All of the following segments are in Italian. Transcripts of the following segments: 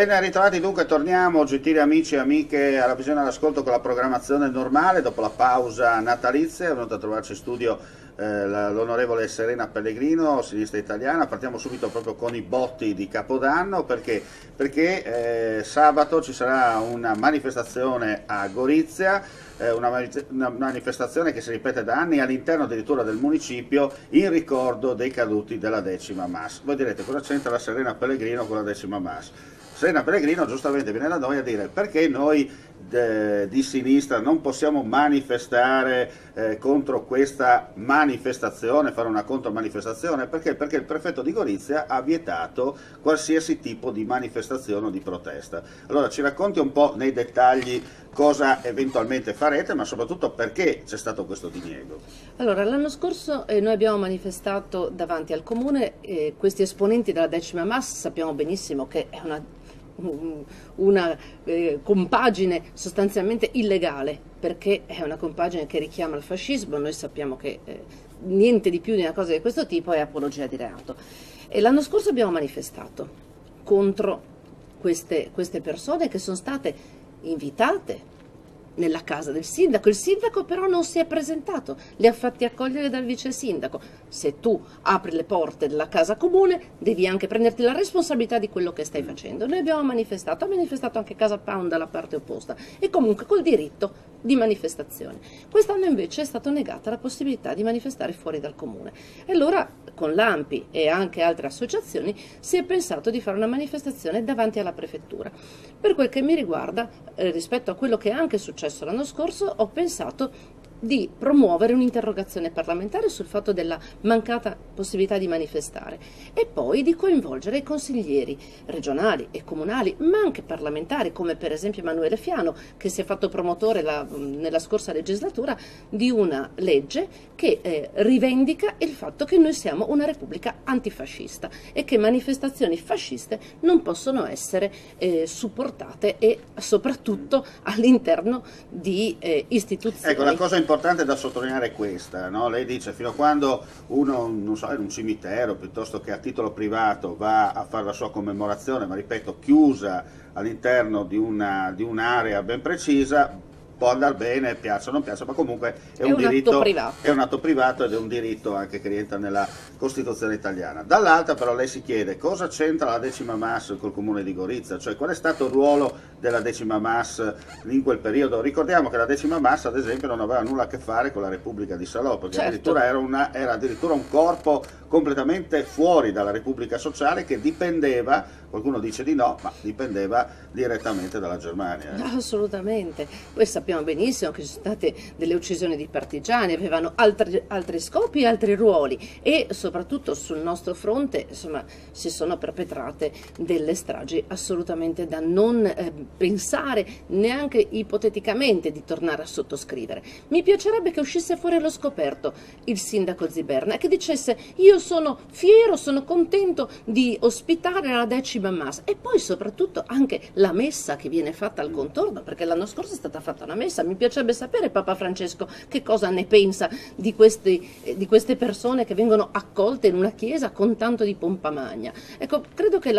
Ben ritrovati, dunque torniamo gentili amici e amiche alla visione all'ascolto con la programmazione normale dopo la pausa natalizia. È venuta a trovarci in studio l'onorevole Serena Pellegrino, Sinistra Italiana. Partiamo subito proprio con i botti di Capodanno perché sabato ci sarà una manifestazione a Gorizia, una manifestazione che si ripete da anni all'interno addirittura del municipio in ricordo dei caduti della 10ª MAS. Voi direte, cosa c'entra la Serena Pellegrino con la 10ª MAS? Serena Pellegrino giustamente viene da noi a dire perché noi di sinistra non possiamo manifestare contro questa manifestazione, fare una contromanifestazione, perché il prefetto di Gorizia ha vietato qualsiasi tipo di manifestazione o di protesta. Allora ci racconti un po' nei dettagli cosa eventualmente farete, ma soprattutto perché c'è stato questo diniego. Allora, l'anno scorso noi abbiamo manifestato davanti al comune, questi esponenti della 10ª MAS sappiamo benissimo che è una compagine sostanzialmente illegale, perché è una compagine che richiama il fascismo. Noi sappiamo che niente di più di una cosa di questo tipo è apologia di reato. E l'anno scorso abbiamo manifestato contro queste persone che sono state invitate nella casa del sindaco. Il sindaco però non si è presentato, li ha fatti accogliere dal vice sindaco. Se tu apri le porte della casa comune devi anche prenderti la responsabilità di quello che stai facendo. Noi abbiamo manifestato, ha manifestato anche Casa Pound dalla parte opposta e comunque col diritto di manifestazione. Quest'anno invece è stata negata la possibilità di manifestare fuori dal comune e allora con l'ANPI e anche altre associazioni si è pensato di fare una manifestazione davanti alla prefettura. Per quel che mi riguarda, rispetto a quello che è anche successo l'anno scorso, ho pensato di promuovere un'interrogazione parlamentare sul fatto della mancata possibilità di manifestare e poi di coinvolgere i consiglieri regionali e comunali, ma anche parlamentari, come per esempio Emanuele Fiano, che si è fatto promotore nella scorsa legislatura di una legge che rivendica il fatto che noi siamo una repubblica antifascista e che manifestazioni fasciste non possono essere supportate e soprattutto all'interno di istituzioni. Ecco, la cosa importante da sottolineare è questa, no? Lei dice fino a quando uno, non so, in un cimitero piuttosto che a titolo privato va a fare la sua commemorazione, ma ripeto, chiusa all'interno di un'area ben precisa, può andare bene, piaccia o non piaccia, ma comunque è un diritto, è un atto privato ed è un diritto anche che rientra nella Costituzione italiana. Dall'altra però lei si chiede cosa c'entra la 10ª MAS col comune di Gorizia, cioè qual è stato il ruolo della 10ª MAS in quel periodo. Ricordiamo che la 10ª MAS ad esempio non aveva nulla a che fare con la Repubblica di Salò, perché addirittura era addirittura un corpo completamente fuori dalla Repubblica Sociale che dipendeva, qualcuno dice di no, ma dipendeva direttamente dalla Germania. Assolutamente, noi sappiamo benissimo che ci sono state delle uccisioni di partigiani, avevano altri scopi e altri ruoli e soprattutto sul nostro fronte insomma si sono perpetrate delle stragi assolutamente da non pensare neanche ipoteticamente di tornare a sottoscrivere. Mi piacerebbe che uscisse fuori allo scoperto il sindaco Ziberna e che dicesse io sono fiero, sono contento di ospitare la 10ª MAS e poi soprattutto anche la messa che viene fatta al contorno, perché l'anno scorso è stata fatta una messa. Mi piacerebbe sapere Papa Francesco che cosa ne pensa di queste persone che vengono accolte in una chiesa con tanto di pompa magna. Ecco, credo che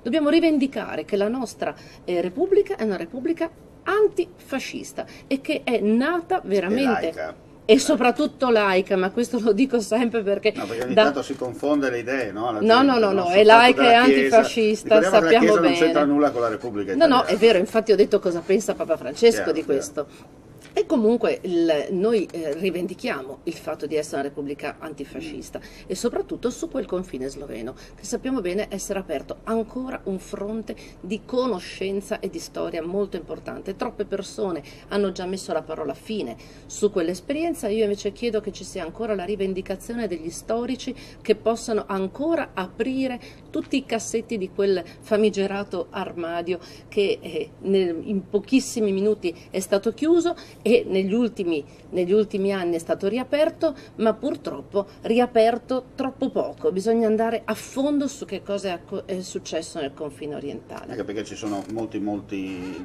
dobbiamo rivendicare che la nostra Repubblica è una Repubblica antifascista e che è nata veramente e soprattutto laica, ma questo lo dico sempre perché... No, perché ogni tanto si confonde le idee, no? No, è laica e antifascista, sappiamo bene. La Chiesa non c'entra nulla con la Repubblica Italiana. No, è vero, infatti ho detto cosa pensa Papa Francesco di questo. E comunque noi rivendichiamo il fatto di essere una repubblica antifascista e soprattutto su quel confine sloveno, che sappiamo bene essere aperto ancora un fronte di conoscenza e di storia molto importante. Troppe persone hanno già messo la parola fine su quell'esperienza, io invece chiedo che ci sia ancora la rivendicazione degli storici che possano ancora aprire tutti i cassetti di quel famigerato armadio che in pochissimi minuti è stato chiuso e negli ultimi anni è stato riaperto, ma purtroppo riaperto troppo poco. Bisogna andare a fondo su che cosa è successo nel confine orientale. Anche perché ci sono molti,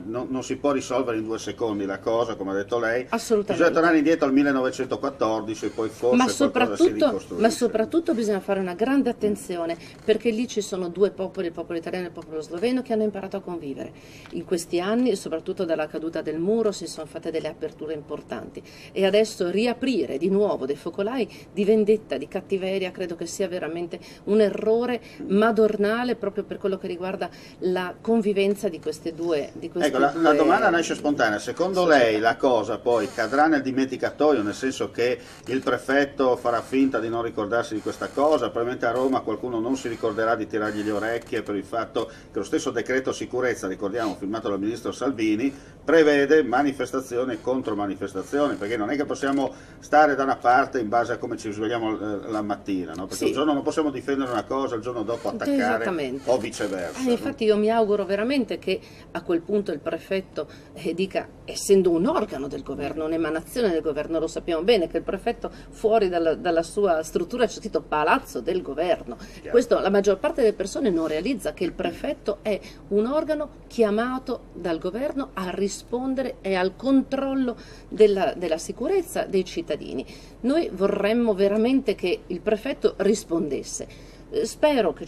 non si può risolvere in 2 secondi la cosa, come ha detto lei. Assolutamente. Bisogna tornare indietro al 1914 e poi forse qualcosa si ricostruisce. Ma soprattutto bisogna fare una grande attenzione, perché lì ci sono 2 popoli, il popolo italiano e il popolo sloveno, che hanno imparato a convivere. In questi anni, soprattutto dalla caduta del muro, si sono fatte delle aperture importanti e adesso riaprire di nuovo dei focolai di vendetta, di cattiveria, credo che sia veramente un errore madornale proprio per quello che riguarda la convivenza di queste due. Ecco, la domanda nasce spontanea. Secondo lei la cosa poi cadrà nel dimenticatoio, nel senso che il prefetto farà finta di non ricordarsi di questa cosa, probabilmente a Roma qualcuno non si ricorderà di tirargli le orecchie per il fatto che lo stesso decreto sicurezza, ricordiamo, firmato dal ministro Salvini, prevede manifestazioni e contromanifestazioni, perché non è che possiamo stare da una parte in base a come ci svegliamo la mattina, no? Perché un giorno non possiamo difendere una cosa, il giorno dopo attaccare o viceversa. Infatti io mi auguro veramente che a quel punto il prefetto dica, essendo un organo del governo, un'emanazione del governo, lo sappiamo bene che il prefetto fuori dalla sua struttura c'è scritto Palazzo del Governo. Questo la maggior parte delle persone non realizza, che il prefetto è un organo chiamato dal governo a rispondere e al controllo della sicurezza dei cittadini. Noi vorremmo veramente che il prefetto rispondesse. Spero che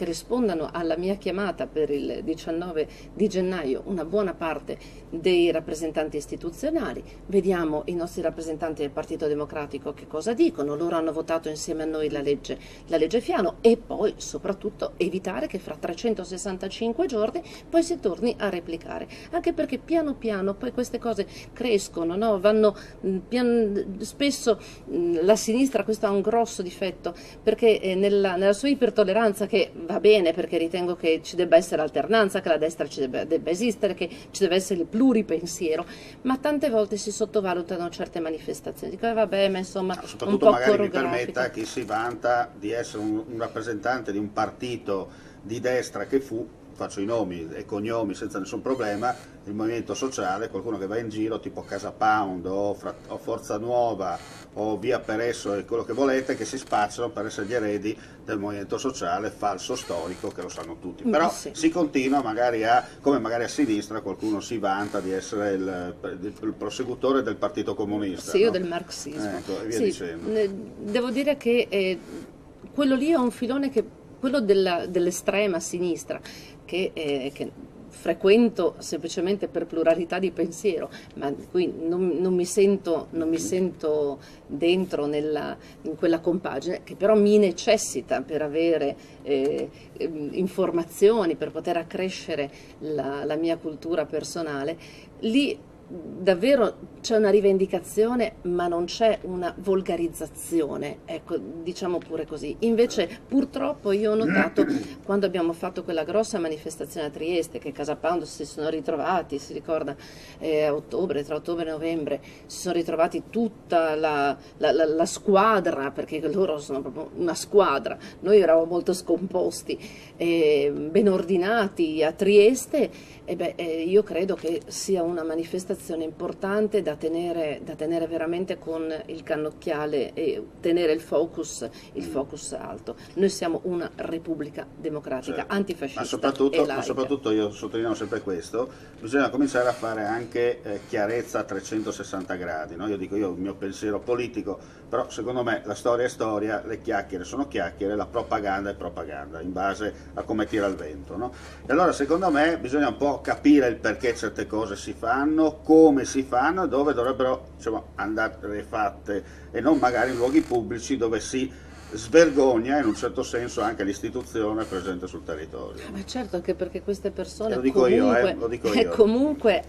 rispondano alla mia chiamata per il 19 di gennaio una buona parte dei rappresentanti istituzionali. Vediamo i nostri rappresentanti del Partito Democratico che cosa dicono. Loro hanno votato insieme a noi la legge Fiano, e poi soprattutto evitare che fra 365 giorni poi si torni a replicare, anche perché piano piano poi queste cose crescono, no? Spesso la sinistra, questo ha un grosso difetto, perché nella sua ipertolleranza, che va bene perché ritengo che ci debba essere alternanza, che la destra debba esistere, che ci deve essere il pluripensiero, ma tante volte si sottovalutano certe manifestazioni. Dico, vabbè, ma insomma, soprattutto un po' magari mi permetta, chi si vanta di essere un rappresentante di un partito di destra che fu, faccio i nomi e cognomi senza nessun problema, il Movimento Sociale, qualcuno che va in giro tipo Casa Pound o Forza Nuova o Via Peresso e quello che volete, che si spacciano per essere gli eredi del Movimento Sociale, falso storico, che lo sanno tutti. Però si continua magari come magari a sinistra qualcuno si vanta di essere il prosecutore del Partito Comunista. Sì, no? O del marxismo. Ecco, e via dicendo. Devo dire che quello lì è un filone quello dell'estrema sinistra, che frequento semplicemente per pluralità di pensiero, ma qui non mi sento dentro in quella compagine, che però mi necessita per avere informazioni, per poter accrescere la mia cultura personale. Lì davvero c'è una rivendicazione, ma non c'è una volgarizzazione, ecco, diciamo pure così. Invece purtroppo io ho notato, quando abbiamo fatto quella grossa manifestazione a Trieste, che Casa Pound si sono ritrovati, si ricorda, a ottobre, tra ottobre e novembre, si sono ritrovati tutta la squadra, perché loro sono proprio una squadra, noi eravamo molto scomposti, ben ordinati a Trieste. Io credo che sia una manifestazione importante da tenere veramente con il cannocchiale e tenere il focus alto. Noi siamo una repubblica democratica, certo, antifascista ma soprattutto io sottolineo sempre questo, bisogna cominciare a fare anche chiarezza a 360 gradi, no? Io dico, io ho il mio pensiero politico, però secondo me la storia è storia, le chiacchiere sono chiacchiere, la propaganda è propaganda, in base a come tira il vento, no? E allora secondo me bisogna un po' capire il perché certe cose si fanno, come si fanno e dove dovrebbero, diciamo, andare fatte, e non magari in luoghi pubblici dove si svergogna in un certo senso anche l'istituzione presente sul territorio. Ma certo, anche perché queste persone lo dico comunque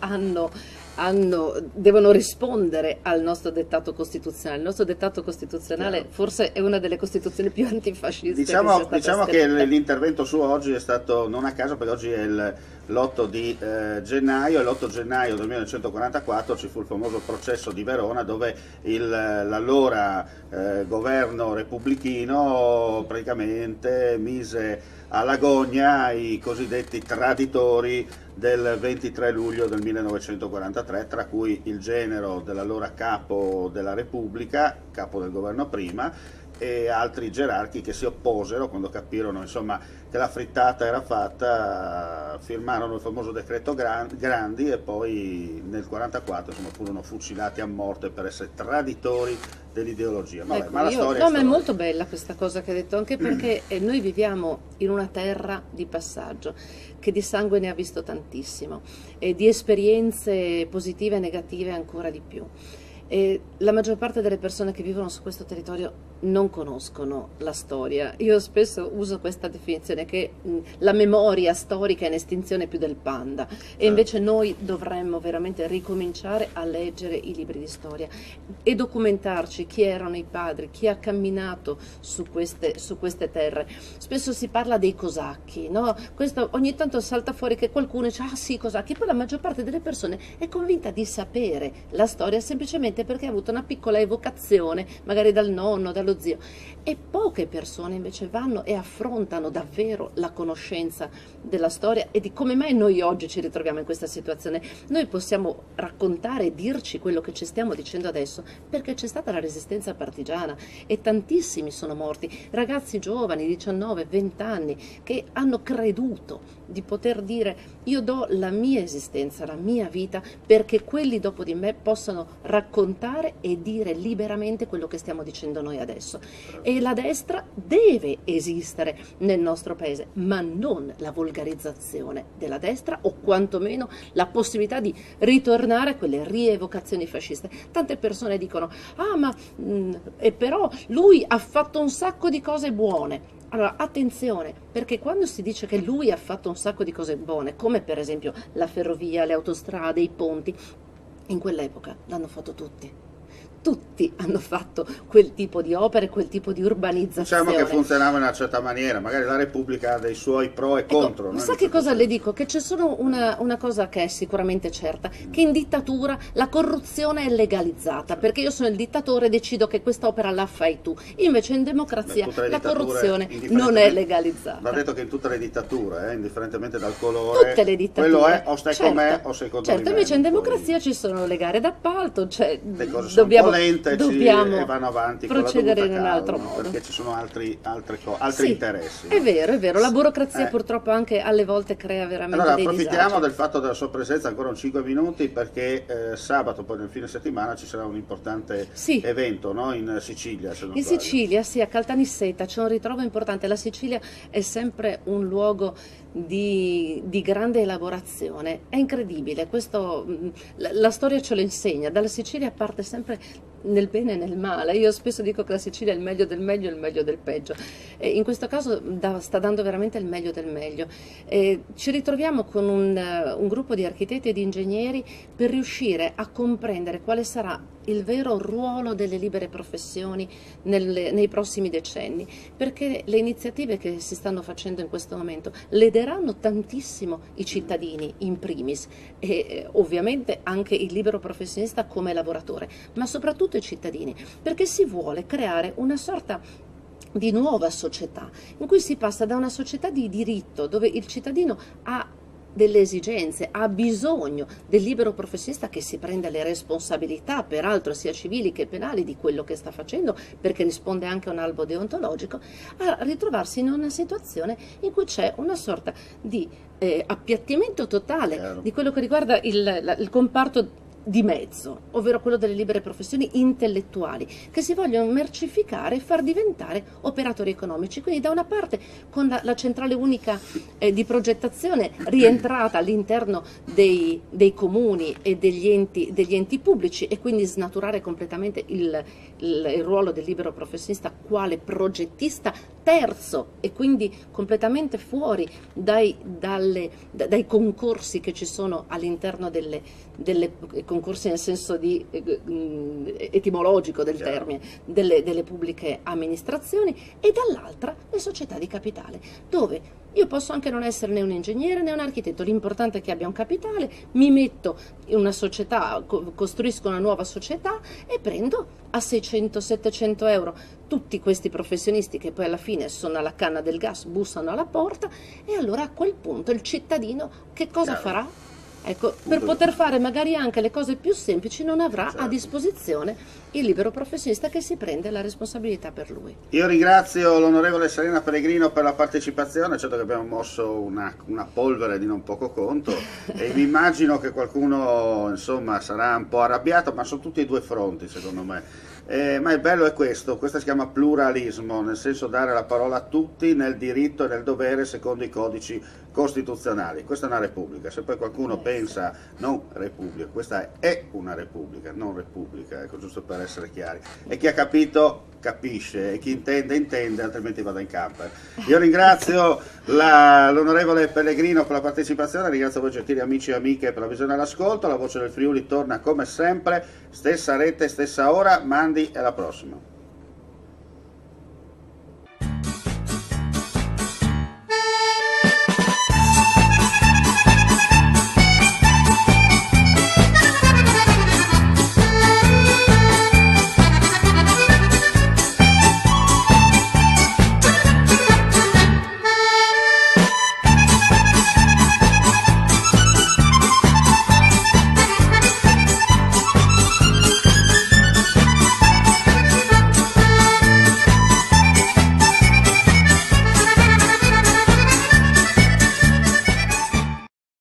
devono rispondere al nostro dettato costituzionale. Il nostro dettato costituzionale forse è una delle costituzioni più antifasciste. Diciamo che l'intervento suo oggi è stato non a caso, perché oggi è l'8 di gennaio, e l'8 gennaio del 1944 ci fu il famoso processo di Verona, dove l'allora governo repubblichino praticamente mise alla gogna i cosiddetti traditori del 23 luglio del 1943, tra cui il genero dell'allora capo della Repubblica, capo del governo prima, e altri gerarchi che si opposero quando capirono insomma che la frittata era fatta, firmarono il famoso decreto Grandi e poi nel 1944 insomma, furono fucilati a morte per essere traditori dell'ideologia. Ecco, ma la storia no, ma è molto bella questa cosa che hai detto, anche perché noi viviamo in una terra di passaggio che di sangue ne ha visto tantissimo e di esperienze positive e negative ancora di più. E la maggior parte delle persone che vivono su questo territorio non conoscono la storia. Io spesso uso questa definizione che la memoria storica è in estinzione più del panda, e invece noi dovremmo veramente ricominciare a leggere i libri di storia e documentarci chi erano i padri, chi ha camminato su queste terre. Spesso si parla dei cosacchi, no? Questo ogni tanto salta fuori che qualcuno dice ah sì, i cosacchi, poi la maggior parte delle persone è convinta di sapere la storia semplicemente perché ha avuto una piccola evocazione, magari dal nonno, dallo zio, e poche persone invece vanno e affrontano davvero la conoscenza della storia e di come mai noi oggi ci ritroviamo in questa situazione. Noi possiamo raccontare e dirci quello che ci stiamo dicendo adesso perché c'è stata la resistenza partigiana e tantissimi sono morti, ragazzi giovani, 19, 20 anni, che hanno creduto di poter dire io do la mia esistenza, la mia vita perché quelli dopo di me possano raccontare e dire liberamente quello che stiamo dicendo noi adesso. E la destra deve esistere nel nostro paese, ma non la volgarizzazione della destra o quantomeno la possibilità di ritornare a quelle rievocazioni fasciste. Tante persone dicono ah ma però lui ha fatto un sacco di cose buone. Allora, attenzione, perché quando si dice che lui ha fatto un sacco di cose buone, come per esempio la ferrovia, le autostrade, i ponti, in quell'epoca l'hanno fatto tutti. Tutti hanno fatto quel tipo di opere, quel tipo di urbanizzazione. Diciamo che funzionava in una certa maniera, magari la Repubblica ha dei suoi pro e contro. Ecco, sa che cosa le dico? Che c'è solo una cosa che è sicuramente certa, che in dittatura la corruzione è legalizzata, perché io sono il dittatore e decido che quest'opera la fai tu. Invece in democrazia la corruzione non è legalizzata. Va detto che in tutte le dittature, indifferentemente dal colore, tutte le dittature, quello è o stai con me o sei contro di me. Certo, invece in democrazia ci sono le gare d'appalto, cioè dobbiamo e vanno avanti procedere con in un altro modo, perché ci sono altri sì, interessi. È vero, la burocrazia purtroppo anche alle volte crea veramente allora, dei approfittiamo disagi. del fatto della sua presenza ancora un 5 minuti perché sabato, poi nel fine settimana ci sarà un importante evento, no? In Sicilia, se non in sbaglio. Sicilia, sì, a Caltanissetta c'è un ritrovo importante. La Sicilia è sempre un luogo di grande elaborazione, è incredibile, questo, la storia ce lo insegna, dalla Sicilia parte sempre nel bene e nel male. Io spesso dico che la Sicilia è il meglio del meglio e il meglio del peggio, in questo caso sta dando veramente il meglio del meglio. Ci ritroviamo con un gruppo di architetti e di ingegneri per riuscire a comprendere quale sarà il vero ruolo delle libere professioni nei prossimi decenni, perché le iniziative che si stanno facendo in questo momento lederanno tantissimo i cittadini in primis e ovviamente anche il libero professionista come lavoratore, ma soprattutto i cittadini, perché si vuole creare una sorta di nuova società in cui si passa da una società di diritto dove il cittadino ha delle esigenze, ha bisogno del libero professionista che si prende le responsabilità, peraltro sia civili che penali, di quello che sta facendo, perché risponde anche a un albo deontologico, a ritrovarsi in una situazione in cui c'è una sorta di appiattimento totale di quello che riguarda il comparto di mezzo, ovvero quello delle libere professioni intellettuali, che si vogliono mercificare e far diventare operatori economici. Quindi da una parte con la centrale unica di progettazione rientrata all'interno dei comuni e degli enti pubblici, e quindi snaturare completamente il ruolo del libero professionista quale progettista terzo, e quindi completamente fuori dai concorsi che ci sono all'interno delle concorsi nel senso di etimologico del termine, delle pubbliche amministrazioni, e dall'altra le società di capitale, dove Io posso anche non essere né un ingegnere né un architetto, l'importante è che abbia un capitale, mi metto in una società, costruisco una nuova società e prendo a 600-700 euro tutti questi professionisti che poi alla fine sono alla canna del gas, bussano alla porta, e allora a quel punto il cittadino che cosa farà? Ecco, per poter fare magari anche le cose più semplici non avrà a disposizione il libero professionista che si prende la responsabilità per lui. Io ringrazio l'onorevole Serena Pellegrino per la partecipazione, certo che abbiamo mosso una polvere di non poco conto e mi immagino che qualcuno insomma sarà un po' arrabbiato, ma sono tutti e due fronti secondo me. Ma il bello è questo si chiama pluralismo, nel senso dare la parola a tutti nel diritto e nel dovere secondo i codici costituzionali. Questa è una repubblica, se poi qualcuno pensa non repubblica, questa è una repubblica, non repubblica, ecco, giusto per essere chiari. E chi ha capito capisce, e chi intende intende, altrimenti vada in camper. Io ringrazio l'onorevole Pellegrino per la partecipazione, ringrazio voi gentili amici e amiche per la visione e l'ascolto. La Voce del Friuli torna come sempre, stessa rete, stessa ora, mandi e alla prossima.